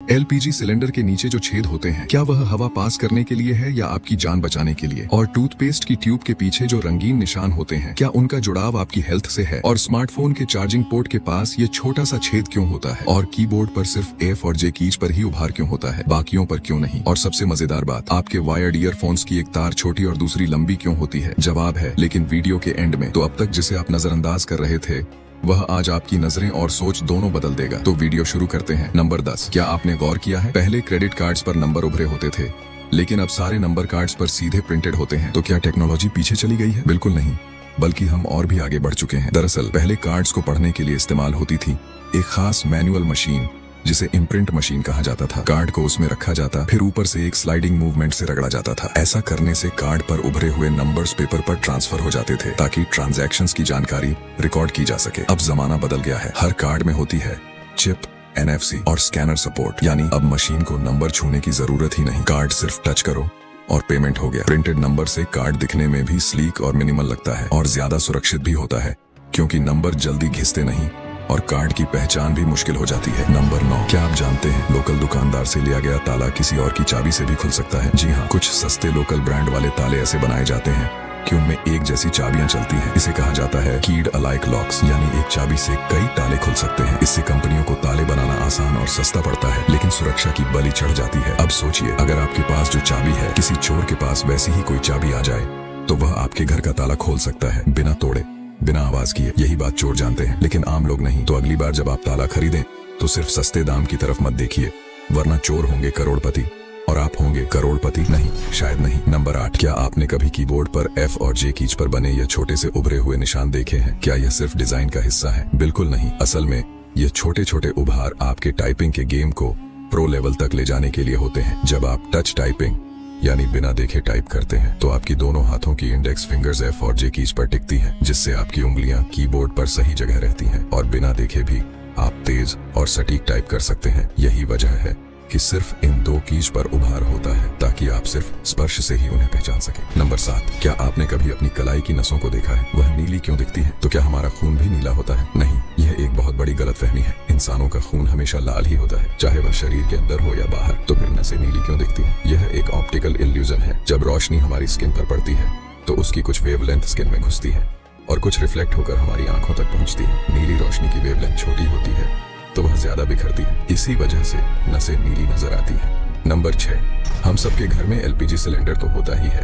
LPG cylinder के नीचे जो छेद होते हैं, क्या वह हवा पास करने के लिए है या आपकी जान बचाने के लिए? और टूथपेस्ट की ट्यूब के पीछे जो रंगीन निशान होते हैं, क्या उनका जुड़ाव आपकी हेल्थ से है? और स्मार्टफोन के चार्जिंग पोर्ट के पास ये छोटा सा छेद क्यों होता है? और कीबोर्ड पर सिर्फ एफ और जे कीज पर ही उभार क्यों होता है, बाकियों पर क्यों नहीं? और सबसे मजेदार बात, आपके वायर्ड ईयरफोन्स की एक तार छोटी और दूसरी लंबी क्यों होती है? जवाब है लेकिन वीडियो के एंड में। तो अब तक जिसे आप नजरअंदाज कर रहे थे, वह आज आपकी नजरें और सोच दोनों बदल देगा। तो वीडियो शुरू करते हैं। नंबर 10। क्या आपने गौर किया है, पहले क्रेडिट कार्ड्स पर नंबर उभरे होते थे, लेकिन अब सारे नंबर कार्ड्स पर सीधे प्रिंटेड होते हैं। तो क्या टेक्नोलॉजी पीछे चली गई है? बिल्कुल नहीं, बल्कि हम और भी आगे बढ़ चुके हैं। दरअसल पहले कार्ड्स को पढ़ने के लिए इस्तेमाल होती थी एक खास मैनुअल मशीन, जिसे इम्प्रिंट मशीन कहा जाता था। कार्ड को उसमें रखा जाता, फिर ऊपर से एक स्लाइडिंग मूवमेंट से रगड़ा जाता था। ऐसा करने से कार्ड पर उभरे हुए नंबर्स पेपर पर ट्रांसफर हो जाते थे, ताकि ट्रांजैक्शंस की जानकारी रिकॉर्ड की जा सके। अब जमाना बदल गया है, हर कार्ड में होती है चिप, NFC और स्कैनर सपोर्ट, यानी अब मशीन को नंबर छूने की जरूरत ही नहीं। कार्ड सिर्फ टच करो और पेमेंट हो गया। प्रिंटेड नंबर से कार्ड दिखने में भी स्लीक और मिनिमल लगता है, और ज्यादा सुरक्षित भी होता है, क्योंकि नंबर जल्दी घिसते नहीं और कार्ड की पहचान भी मुश्किल हो जाती है। नंबर 9। क्या आप जानते हैं, लोकल दुकानदार से लिया गया ताला किसी और की चाबी से भी खुल सकता है? जी हाँ, कुछ सस्ते लोकल ब्रांड वाले ताले ऐसे बनाए जाते हैं कि उनमें एक जैसी चाबियां चलती हैं। इसे कहा जाता है कीड अलाइक लॉक्स, यानी एक चाबी से कई ताले खुल सकते हैं। इससे कंपनियों को ताले बनाना आसान और सस्ता पड़ता है, लेकिन सुरक्षा की बलि चढ़ जाती है। अब सोचिए, अगर आपके पास जो चाबी है, किसी चोर के पास वैसी ही कोई चाबी आ जाए, तो वह आपके घर का ताला खोल सकता है, बिना तोड़े, बिना आवाज किए। यही बात चोर जानते हैं, लेकिन आम लोग नहीं। तो अगली बार जब आप ताला खरीदें, तो सिर्फ सस्ते दाम की तरफ मत देखिए, वरना चोर होंगे करोड़पति और आप होंगे करोड़पति नहीं, शायद नहीं। नंबर 8। क्या आपने कभी कीबोर्ड पर एफ और जे कीज पर बने ये छोटे से उभरे हुए निशान देखे हैं? क्या यह सिर्फ डिजाइन का हिस्सा है? बिल्कुल नहीं। असल में ये छोटे छोटे उभार आपके टाइपिंग के गेम को प्रो लेवल तक ले जाने के लिए होते हैं। जब आप टच टाइपिंग, यानी बिना देखे टाइप करते हैं, तो आपकी दोनों हाथों की इंडेक्स फिंगर्स एफ और जे कीज पर टिकती हैं, जिससे आपकी उंगलियां कीबोर्ड पर सही जगह रहती हैं और बिना देखे भी आप तेज और सटीक टाइप कर सकते हैं। यही वजह है कि सिर्फ इन 2 कीज पर उभार होता है, ताकि आप सिर्फ स्पर्श से ही उन्हें पहचान सकें। नंबर 7। क्या आपने कभी अपनी कलाई की नसों को देखा है? वह नीली क्यों दिखती है? तो क्या हमारा खून भी नीला होता है? नहीं, यह एक बहुत बड़ी गलतफहमी है। इंसानों का खून हमेशा लाल ही होता है, चाहे वह शरीर के अंदर हो या बाहर। तो फिर नसें नीली क्यों दिखती हैं? यह एक ऑप्टिकल इल्यूजन है। जब रोशनी हमारी स्किन पर पड़ती है, तो उसकी कुछ वेवलेंथ स्किन में घुसती है और कुछ रिफ्लेक्ट होकर हमारी आंखों तक पहुंचती है। नीली रोशनी की वेवलेंथ छोटी होती है, तो वह ज्यादा बिखरती है, इसी वजह से नसें नीली नजर आती हैं। नंबर 6। हम सबके घर में एलपीजी सिलेंडर तो होता ही है,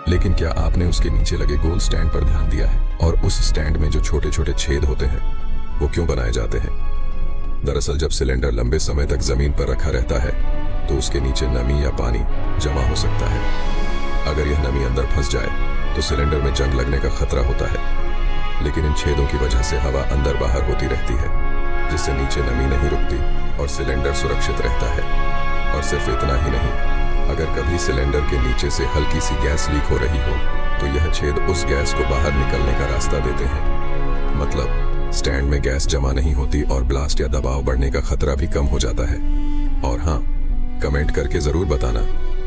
लेकिन क्या आपने उसके नीचे लगे गोल स्टैंड पर ध्यान दिया है? और उस स्टैंड में जो छोटे छोटे छेद होते हैं, वो क्यों बनाए जाते हैं? दरअसल जब सिलेंडर लंबे समय तक जमीन पर रखा रहता है, तो उसके नीचे नमी या पानी जमा हो सकता है। अगर यह नमी अंदर फंस जाए, तो सिलेंडर में जंग लगने का खतरा होता है। लेकिन इन छेदों की वजह से हवा अंदर बाहर होती रहती है, जिससे नीचे नमी नहीं रुकती और सिलेंडर सुरक्षित रहता है। और सिर्फ इतना ही नहीं, अगर कभी सिलेंडर के नीचे से हल्की सी गैस लीक हो रही हो, तो यह छेद उस गैस को बाहर निकलने का रास्ता देते हैं। मतलब स्टैंड में गैस जमा नहीं होती और ब्लास्ट या दबाव बढ़ने का खतरा भी कम हो जाता है। और हाँ, कमेंट करके जरूर बताना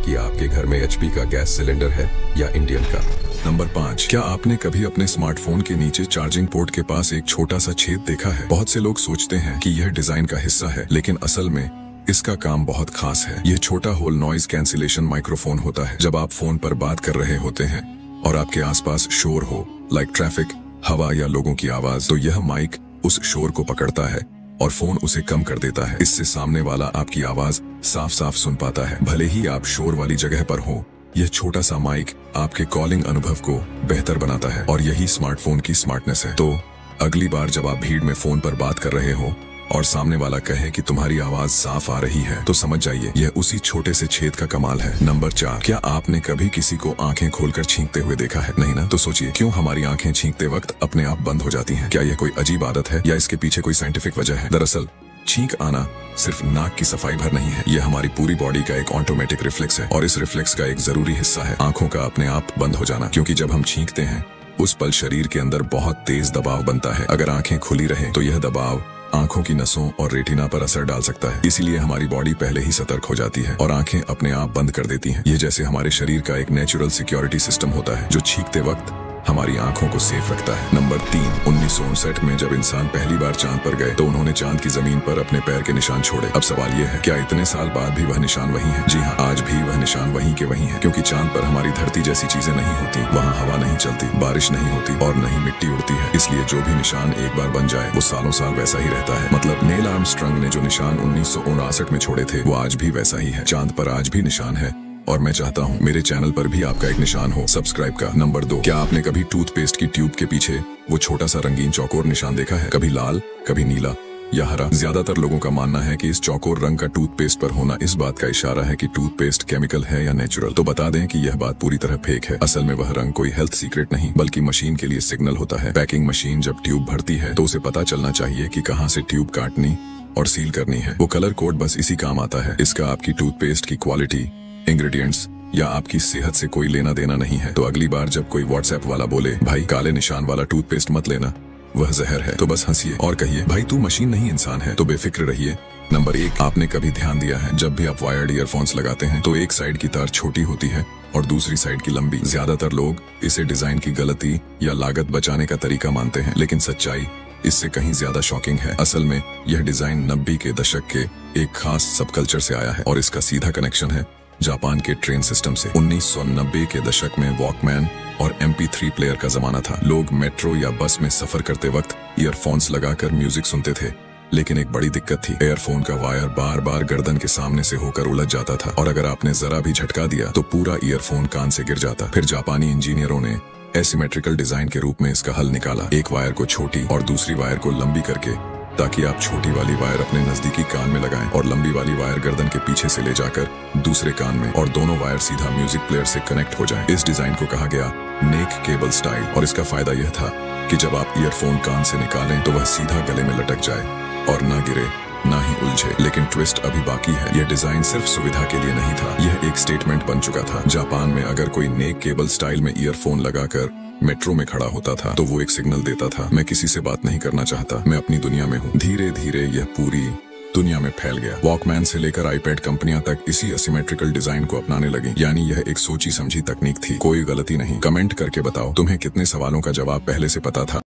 कि आपके घर में HP का गैस सिलेंडर है या इंडियन का। नंबर 5। क्या आपने कभी अपने स्मार्टफोन के नीचे चार्जिंग पोर्ट के पास एक छोटा सा छेद देखा है? बहुत से लोग सोचते हैं कि यह डिजाइन का हिस्सा है, लेकिन असल में इसका काम बहुत खास है। यह छोटा होल नॉइज कैंसिलेशन माइक्रोफोन होता है। जब आप फोन पर बात कर रहे होते हैं और आपके आसपास शोर हो, लाइक ट्रैफिक, हवा या लोगों की आवाज, तो यह माइक उस शोर को पकड़ता है और फोन उसे कम कर देता है। इससे सामने वाला आपकी आवाज साफ साफ सुन पाता है, भले ही आप शोर वाली जगह पर हो। यह छोटा सा माइक आपके कॉलिंग अनुभव को बेहतर बनाता है, और यही स्मार्टफोन की स्मार्टनेस है। तो अगली बार जब आप भीड़ में फोन पर बात कर रहे हो और सामने वाला कहे कि तुम्हारी आवाज साफ आ रही है, तो समझ जाइए यह उसी छोटे से छेद का कमाल है। नंबर 4। क्या आपने कभी किसी को आंखें खोलकर छींकते हुए देखा है? नहीं ना? तो सोचिए, क्यों हमारी आंखें छींकते वक्त अपने आप बंद हो जाती हैं? क्या यह कोई अजीब आदत है या इसके पीछे कोई साइंटिफिक वजह है? दरअसल छींक आना सिर्फ नाक की सफाई भर नहीं है, यह हमारी पूरी बॉडी का एक ऑटोमेटिक रिफ्लेक्स है, और इस रिफ्लेक्स का एक जरूरी हिस्सा है आंखों का अपने आप बंद हो जाना। क्योंकि जब हम छींकते हैं, उस पल शरीर के अंदर बहुत तेज दबाव बनता है। अगर आंखें खुली रहे, तो यह दबाव आंखों की नसों और रेटिना पर असर डाल सकता है। इसीलिए हमारी बॉडी पहले ही सतर्क हो जाती है और आंखें अपने आप बंद कर देती हैं। ये जैसे हमारे शरीर का एक नेचुरल सिक्योरिटी सिस्टम होता है, जो छींकते वक्त हमारी आंखों को सेफ रखता है। नंबर 3, 1959 में जब इंसान पहली बार चांद पर गए तो उन्होंने चांद की जमीन पर अपने पैर के निशान छोड़े। अब सवाल यह है, क्या इतने साल बाद भी वह निशान वही है? जी हाँ, आज भी वह निशान वही के वही है, क्योंकि चांद पर हमारी धरती जैसी चीजें नहीं होती, वहाँ हवा नहीं चलती, बारिश नहीं होती और नहीं मिट्टी उड़ती है। इसलिए जो भी निशान एक बार बन जाए वो सालों साल वैसा ही रहता है। मतलब नील आर्मस्ट्रांग ने जो निशान 1959 में छोड़े थे वो आज भी वैसा ही है। चांद पर आज भी निशान है और मैं चाहता हूँ मेरे चैनल पर भी आपका एक निशान हो, सब्सक्राइब का। नंबर 2, क्या आपने कभी टूथपेस्ट की ट्यूब के पीछे वो छोटा सा रंगीन चौकोर निशान देखा है? कभी लाल, कभी नीला या हरा। ज्यादातर लोगों का मानना है कि इस चौकोर रंग का टूथपेस्ट पर होना इस बात का इशारा है कि टूथपेस्ट केमिकल है या नेचुरल। तो बता दें कि यह बात पूरी तरह फेक है। असल में वह रंग कोई हेल्थ सीक्रेट नहीं बल्कि मशीन के लिए सिग्नल होता है। पैकिंग मशीन जब ट्यूब भरती है तो उसे पता चलना चाहिए कि कहाँ से ट्यूब काटनी और सील करनी है। वो कलर कोड बस इसी काम आता है। इसका आपकी टूथपेस्ट की क्वालिटी, इंग्रेडिएंट्स या आपकी सेहत से कोई लेना देना नहीं है। तो अगली बार जब कोई व्हाट्सएप वाला बोले भाई काले निशान वाला टूथपेस्ट मत लेना, वह जहर है, तो बस हंसिए और कहिए भाई तू मशीन नहीं इंसान है। तो बेफिक्र रहिए। नंबर 1, आपने कभी ध्यान दिया है जब भी आप वायर्ड ईयरफोन्स लगाते हैं तो एक साइड की तार छोटी होती है और दूसरी साइड की लंबी। ज्यादातर लोग इसे डिजाइन की गलती या लागत बचाने का तरीका मानते हैं, लेकिन सच्चाई इससे कहीं ज्यादा शॉकिंग है। असल में यह डिजाइन 90 के दशक के एक खास सब कल्चर से आया है और इसका सीधा कनेक्शन है जापान के ट्रेन सिस्टम से। 1990 के दशक में वॉकमैन और MP3 प्लेयर का जमाना था। लोग मेट्रो या बस में सफर करते वक्त ईयरफोन्स लगाकर म्यूजिक सुनते थे, लेकिन एक बड़ी दिक्कत थी, एयरफोन का वायर बार बार गर्दन के सामने से होकर उलझ जाता था और अगर आपने जरा भी झटका दिया तो पूरा ईयरफोन कान से गिर जाता। फिर जापानी इंजीनियरों ने एसिमेट्रिकल डिजाइन के रूप में इसका हल निकाला, एक वायर को छोटी और दूसरी वायर को लंबी करके, ताकि आप छोटी वाली वायर अपने नजदीकी कान में लगाएं और लंबी वाली वायर गर्दन के पीछे से ले जाकर दूसरे कान में, और दोनों वायर सीधा म्यूजिक प्लेयर से कनेक्ट हो जाएं। इस डिजाइन को कहा गया नेक केबल स्टाइल और इसका फायदा यह था कि जब आप ईयरफोन कान से निकालें तो वह सीधा गले में लटक जाए और ना गिरे ना ही उलझे। लेकिन ट्विस्ट अभी बाकी है। यह डिजाइन सिर्फ सुविधा के लिए नहीं था, यह एक स्टेटमेंट बन चुका था। जापान में अगर कोई नेक केबल स्टाइल में ईयरफोन लगाकर मेट्रो में खड़ा होता था तो वो एक सिग्नल देता था, मैं किसी से बात नहीं करना चाहता, मैं अपनी दुनिया में हूँ। धीरे धीरे यह पूरी दुनिया में फैल गया। वॉकमैन से लेकर आईपैड कंपनियां तक इसी असिमेट्रिकल डिजाइन को अपनाने लगी, यानी यह एक सोची समझी तकनीक थी, कोई गलती नहीं। कमेंट करके बताओ तुम्हें कितने सवालों का जवाब पहले से पता था।